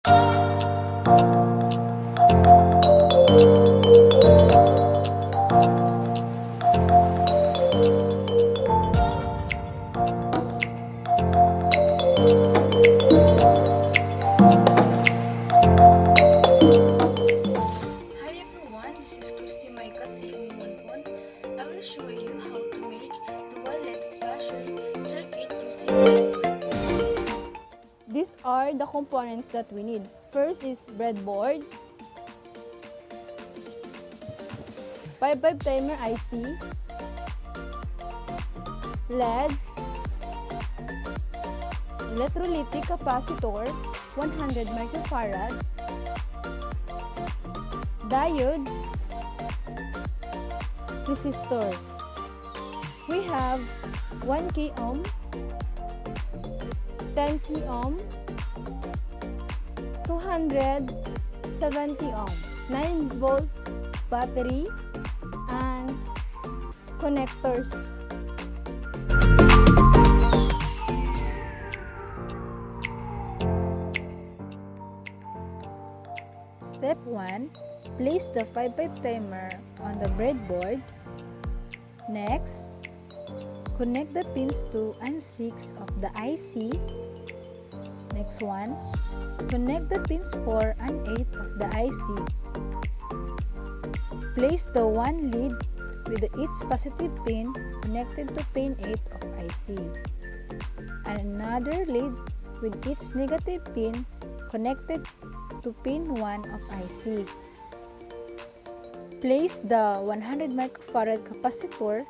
I will show you how to make dual LED flasher circuit using breadboard. These are the components that we need. First is breadboard, 5-5 timer IC, LEDs, electrolytic capacitor 100 microfarad, diodes, resistors. We have 1 k ohm, 10 k ohm, 270 ohm, 9 volts battery, and connectors. Step 1. Place the 5-5 timer on the breadboard. Next, connect the pins 2 and 6 of the IC. Next one, connect the pins 4 and 8 of the IC. Place the one lead with its positive pin connected to pin 8 of IC, and another lead with its negative pin connected to pin 1 of IC. Place the 100 microfarad capacitor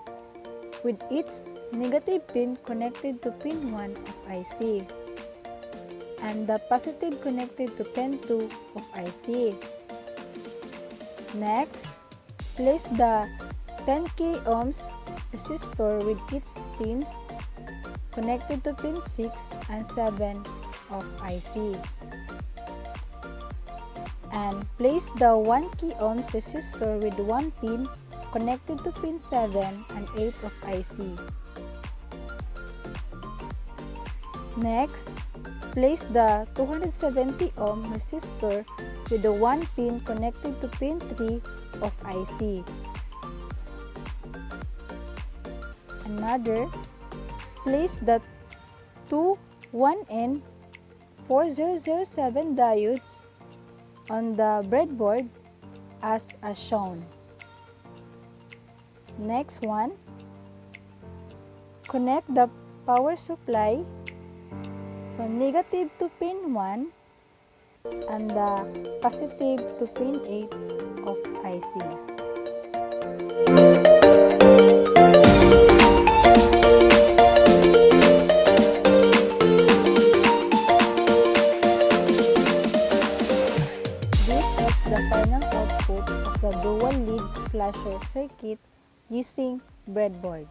with its negative pin connected to pin 1 of IC and the positive connected to pin 2 of IC. Next, place the 10 k ohms resistor with its pins connected to pin 6 and 7 of IC. And place the 1 k ohms resistor with one pin connected to pin 7 and 8 of IC. Next, place the 270 ohm resistor with the one pin connected to pin 3 of IC. Another, place the two 1N 4007 diodes on the breadboard as shown. Next one, connect the power supply from negative to pin 1 and the positive to pin 8 of IC. The final output of the dual lead flasher circuit using breadboard.